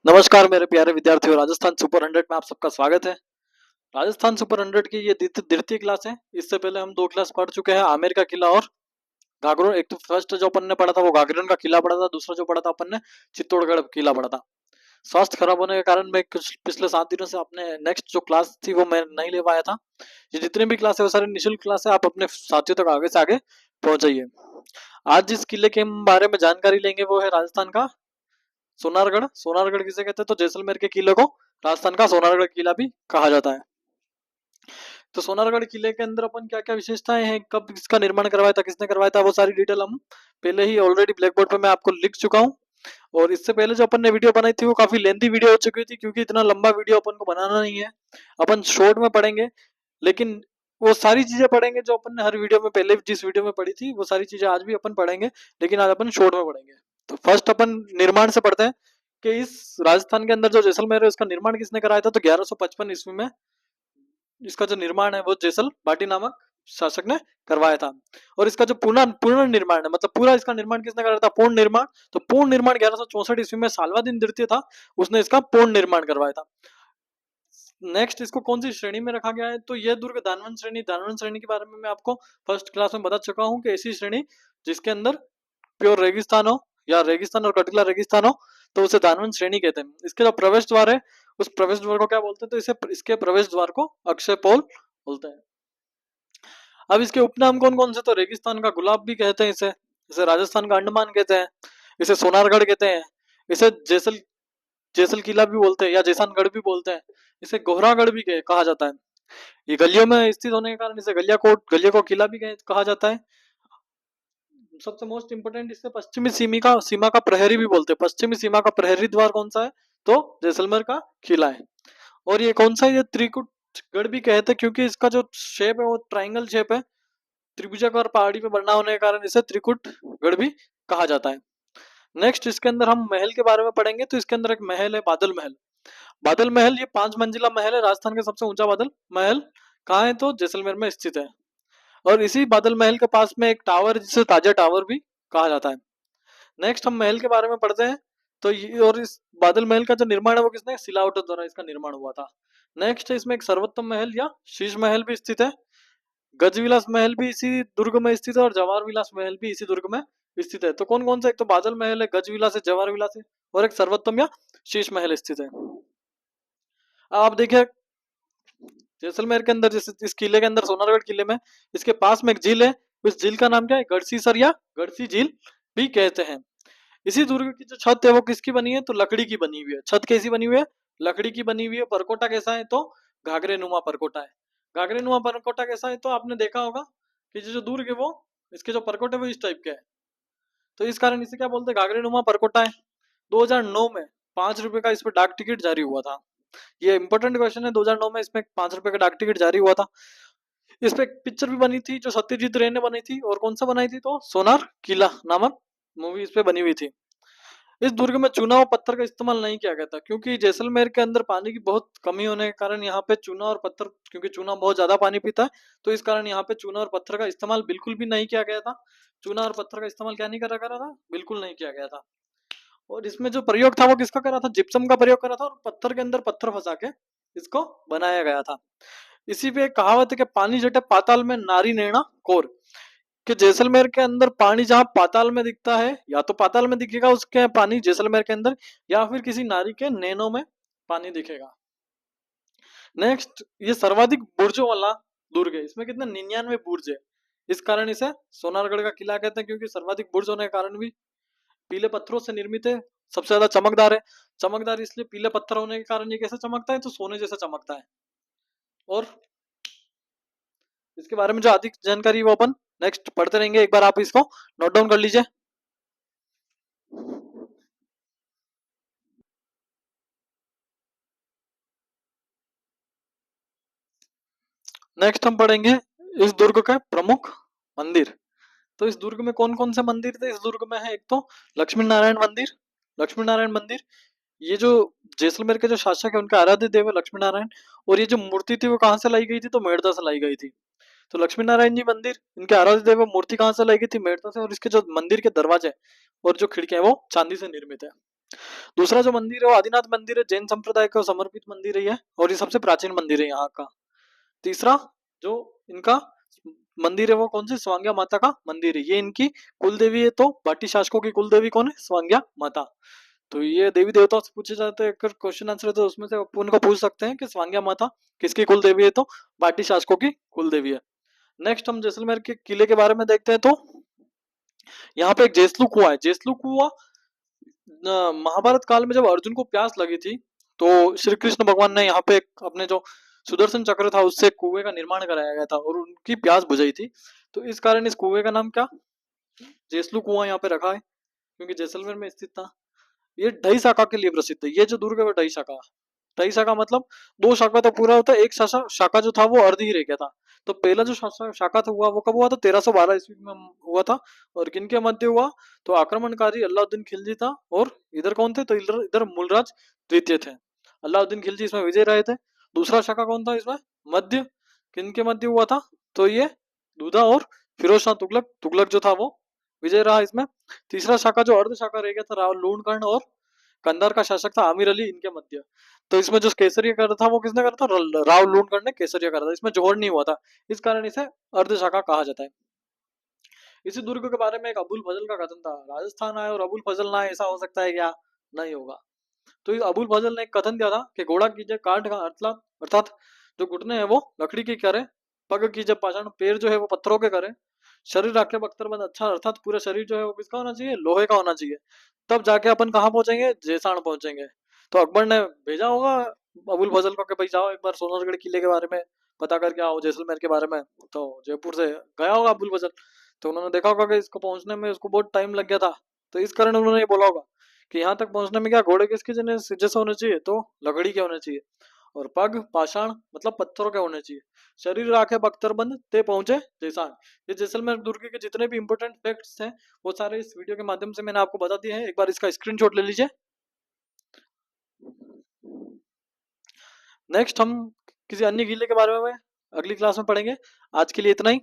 नमस्कार मेरे प्यारे विद्यार्थियों, राजस्थान सुपर 100 में आप सबका स्वागत है। राजस्थान सुपर 100 की ये द्वितीय क्लास है। इससे पहले हम 2 क्लास पढ़ चुके हैं, आमेर का किला और घाघरों। एक तो फर्स्ट जो अपन ने पढ़ा था वो घाघरों का किला पढ़ा था, दूसरा जो पढ़ा था अपन ने चित्तौड़गढ़ किला पढ़ा था। स्वास्थ्य खराब होने के कारण मैं कुछ पिछले 7 दिनों से अपने नेक्स्ट जो क्लास थी वो मैं नहीं ले पाया था। ये जितने भी क्लास है वो सारे निःशुल्क क्लास है, आप अपने साथियों तक आगे से आगे पहुंचाइए। आज जिस किले के बारे में जानकारी लेंगे वो है राजस्थान का सोनारगढ़। सोनारगढ़ किसे कहते हैं? तो जैसलमेर के किले को राजस्थान का सोनारगढ़ किला भी कहा जाता है। तो सोनारगढ़ किले के अंदर अपन क्या क्या विशेषताएं हैं, कब इसका निर्माण करवाया था, किसने करवाया था, वो सारी डिटेल हम पहले ही ऑलरेडी ब्लैक बोर्ड पे मैं आपको लिख चुका हूँ। और इससे पहले जो अपन ने वीडियो बनाई थी वो काफी लेंथी वीडियो हो चुकी थी, क्योंकि इतना लंबा वीडियो अपन को बनाना नहीं है। अपन शॉर्ट में पढ़ेंगे, लेकिन वो सारी चीजें पढ़ेंगे जो अपन ने हर वीडियो में पहले जिस वीडियो में पढ़ी थी वो सारी चीजें आज भी अपन पढ़ेंगे, लेकिन आज अपन शॉर्ट में पढ़ेंगे। तो फर्स्ट अपन निर्माण से पढ़ते हैं कि इस राजस्थान के अंदर जो जैसलमेर है उसका निर्माण किसने कराया था। तो 1155 ईस्वी में इसका जो निर्माण है वो जैसल बाटी नामक शासक ने करवाया था। और इसका जो पूर्ण पूर्ण निर्माण है, मतलब पूरा इसका निर्माण किसने कराया था, पूर्ण निर्माण। तो पूर्ण निर्माण 1164 ईस्वी में सालवादीन द्वितीय था, उसने इसका पूर्ण निर्माण करवाया था। नेक्स्ट इसको कौन सी श्रेणी में रखा गया है, तो यह दुर्ग दानवन श्रेणी। दानवन श्रेणी के बारे में मैं आपको फर्स्ट क्लास में बता चुका हूँ कि ऐसी श्रेणी जिसके अंदर प्योर रेगिस्तान हो या रेगिस्तान और कटला रेगिस्तान हो तो उसे दानवन श्रेणी कहते हैं। इसके जो प्रवेश द्वार है उस प्रवेश द्वार को क्या बोलते हैं, तो इसे इसके प्रवेश द्वार को अक्षय पोल बोलते हैं। अब इसके उपनाम कौन कौन से, तो रेगिस्तान का गुलाब भी कहते हैं इसे राजस्थान का अंडमान कहते हैं, इसे सोनारगढ़ कहते हैं, इसे जैसल जैसल किला भी बोलते हैं या जैसानगढ़ भी बोलते हैं, इसे गोहरागढ़ भी कहा जाता है। ये गलियों में स्थित होने के कारण इसे गलिया को किला भी कहा जाता है। सबसे मोस्ट इंपोर्टेंट, इससे पश्चिमी सीमा का प्रहरी भी बोलते हैं। पश्चिमी सीमा का प्रहरी द्वार कौन सा है, तो जैसलमेर का किला है। और ये कौन सा है, ये त्रिकुट गढ़ भी कहते हैं, क्योंकि इसका जो शेप है वो ट्राइंगल शेप है, त्रिभुजाकार पहाड़ी पे बना होने के कारण इसे त्रिकुट गढ़ भी कहा जाता है। नेक्स्ट इसके अंदर हम महल के बारे में पढ़ेंगे। तो इसके अंदर एक महल है, बादल महल। बादल महल ये 5 मंजिला महल है, राजस्थान का सबसे ऊंचा बादल महल कहाँ है, तो जैसलमेर में स्थित है। और इसी बादल महल के पास में एक टावर है जिसे ताजा टावर भी कहा जाता है। नेक्स्ट हम महल के बारे में पढ़ते हैं। तो ये और इस बादल महल का जो निर्माण है वो किसने, सिलावटों द्वारा इसका निर्माण हुआ था। नेक्स्ट इसमें एक सर्वोत्तम महल या शीश महल भी स्थित है। गजविलास महल भी इसी दुर्ग में स्थित है और जवाहर विलास महल भी इसी दुर्ग में स्थित है। तो कौन कौन सा, एक तो बादल महल है, गजविलास है, जवाहर विलास है, और एक सर्वोत्तम या शीश महल स्थित है। आप देखिए जैसलमेर के अंदर, जैसे इस किले के अंदर सोनारगढ़ किले में इसके पास में एक झील है, उस झील का नाम क्या है, गढ़सी सर या गढ़सी झील भी कहते हैं। इसी दुर्ग की जो छत है वो किसकी बनी है, तो लकड़ी की बनी हुई है। छत कैसी बनी हुई है, लकड़ी की बनी हुई है। परकोटा कैसा है, तो घाघरे नुमा परकोटा है। घाघरे नुमा परकोटा कैसा है, तो आपने देखा होगा कि जो दुर्ग है वो, इसके जो परकोट है वो इस टाइप के है, तो इस कारण इसे क्या बोलते हैं, घाघरे नुमा परकोटा है। 2009 में 5 रुपए का इस पर डाक टिकट जारी हुआ था। ये इंपॉर्टेंट क्वेश्चन है, 2009 में इसमें 5 रुपए का डाक टिकट जारी हुआ था। इस पे एक पिक्चर भी बनी थी जो सत्यजीत रे ने बनी थी, और कौन सा बनाई थी, तो सोनार किला नामक मूवी इस पे बनी हुई थी। इस दुर्ग में चूना और पत्थर का इस्तेमाल नहीं किया गया था, क्योंकि जैसलमेर के अंदर पानी की बहुत कमी होने के कारण यहाँ पे चूना और पत्थर, क्योंकि चूना बहुत ज्यादा पानी पीता है, तो इस कारण यहाँ पे चूना और पत्थर का इस्तेमाल बिल्कुल भी नहीं किया गया था। चूना और पत्थर का इस्तेमाल क्या नहीं करा करा था, बिल्कुल नहीं किया गया था। और इसमें जो प्रयोग था वो किसका करा था, जिप्सम का प्रयोग करा था, और पत्थर के अंदर पत्थर फंसा के इसको बनाया गया था। इसी पे एक कहावत है कि पानी जटे पाताल में नारी नैना कोर, कि जैसलमेर के अंदर पानी जहाँ पाताल में दिखता है, या तो पाताल में दिखेगा उसके पानी जैसलमेर के अंदर, या फिर किसी नारी के नैनों में पानी दिखेगा। नेक्स्ट, ये सर्वाधिक बुर्जों वाला दुर्ग है। इसमें कितने 99 बुर्ज है। इस कारण इसे सोनारगढ़ का किला कहते हैं, क्योंकि सर्वाधिक बुर्ज होने के कारण भी पीले पत्थरों से निर्मित है, सबसे ज्यादा चमकदार है। चमकदार इसलिए पीले पत्थर होने के कारण ये कैसे चमकता है, तो सोने जैसा चमकता है। और इसके बारे में जो अधिक जानकारी वो अपन नेक्स्ट पढ़ते रहेंगे, एक बार आप इसको नोट डाउन कर लीजिए। नेक्स्ट हम पढ़ेंगे इस दुर्ग का प्रमुख मंदिर। तो इस दुर्ग में कौन कौन से मंदिर थे, इस दुर्ग में है एक तो लक्ष्मी नारायण मंदिर। लक्ष्मी नारायण मंदिर, ये जो जैसलमेर के जो शासक है उनके आराध्य देव है लक्ष्मी नारायण। और ये जो मूर्ति थी वो कहाँ से लाई गई थी, तो मेड़ता से लाई गई थी। तो लक्ष्मी नारायण जी मंदिर, इनके आराध्य देव मूर्ति कहाँ से लाई गई थी, मेड़ता से। और इसके जो मंदिर के दरवाजे और जो खिड़कियां वो चांदी से निर्मित है। दूसरा जो मंदिर है वो आदिनाथ मंदिर है, जैन संप्रदाय को समर्पित मंदिर है ये, और ये सबसे प्राचीन मंदिर है यहाँ का। तीसरा जो इनका मंदिर है वो कौन सी, स्वांग्या माता का मंदिर है, ये इनकी कुल देवी है। तो बाटी शासकों की कुल देवी कौन है, स्वांग्या माता। तो ये देवी देवताओं से पूछे जाते हैं, अगर क्वेश्चन आंसर है तो उसमें से अपन को पूछ सकते हैं कि स्वांग्या माता किसकी कुल देवी है, तो बाटी शासकों की कुल देवी है। नेक्स्ट हम जैसलमेर के किले के बारे में देखते हैं। तो यहाँ पे एक जेसलू कुआं है। जेसलू कुआं महाभारत काल में जब अर्जुन को प्यास लगी थी, तो श्री कृष्ण भगवान ने यहाँ पे अपने जो सुदर्शन चक्र था उससे कुएं का निर्माण कराया गया था और उनकी प्यास बुझाई थी। तो इस कारण इस कुएं का नाम क्या, जेसलू कुआं यहाँ पे रखा है, क्योंकि जैसलमेर में स्थित था। ये ढाई शाखा के लिए प्रसिद्ध है। ये जो दुर्ग है वो ढाई शाखा, ढाई शाखा मतलब दो शाखा तो पूरा होता है, एक शाखा जो था वो अर्ध ही रह गया था। तो पहला जो शाखा था हुआ वो कब हुआ था, 1312 ईस्वी में हुआ था। और किनके मध्य हुआ, तो आक्रमणकारी अलाउद्दीन खिलजी था, और इधर कौन थे, तो इधर इधर मूलराज द्वितीय थे। अलाउद्दीन खिलजी इसमें विजय रहे थे। दूसरा शाखा कौन था इसमें, मध्य, किनके मध्य हुआ था, तो ये दूधा और फिरोज शाह तुगलक, तुगलक जो था वो विजय रहा इसमें। तीसरा शाखा जो अर्ध शाखा रह गया था, राव लूणकर्ण और कंधार का शासक था आमिर अली, इनके मध्य। तो इसमें जो केसरिया कर था वो किसने करा था, राव लूणकर्ण ने केसरिया करा था। इसमें जोड़ नहीं हुआ था, इस कारण इसे अर्ध शाखा कहा जाता है। इसी दुर्ग के बारे में एक अबुल फजल का कथन था। राजस्थान आए और अबुल फजल ना आए, ऐसा हो सकता है क्या, नहीं होगा। तो इस अबुल फजल ने एक कथन दिया था कि घोड़ा कीजिए काठ का, अर्थात जो घुटने हैं वो लकड़ी के करे, पग कीजिए पाषाण, पैर जो है वो पत्थरों के करे, शरीर राखे बख्तरबंद, अच्छा अर्थात पूरा शरीर जो है वो किसका होना चाहिए, लोहे का होना चाहिए। तब जाके अपन कहाँ पहुंचेंगे, जैसाण पहुंचेंगे। तो अकबर ने भेजा होगा अबुल फजल को कि भाई जाओ एक बार सोनरगढ़ किले के बारे में पता करके आओ, जैसलमेर के बारे में। तो जयपुर से गया होगा अबुल फजल, तो उन्होंने देखा होगा कि इसको पहुंचने में उसको बहुत टाइम लग गया था। तो इस कारण उन्होंने ये बोला होगा कि यहाँ तक पहुंचने में क्या घोड़े किसके जैसे होने चाहिए, तो लकड़ी के होने चाहिए, और पग पाषाण मतलब पत्थरों के होने चाहिए, शरीर राखे बख्तरबंद ते पहुंचे जैसान। ये जैसलमेर दुर्ग के जितने भी इंपोर्टेंट फैक्ट्स हैं वो सारे इस वीडियो के माध्यम से मैंने आपको बता दिए हैं। एक बार इसका स्क्रीनशॉट ले लीजिए। नेक्स्ट हम किसी अन्य किले के बारे में अगली क्लास में पढ़ेंगे। आज के लिए इतना ही।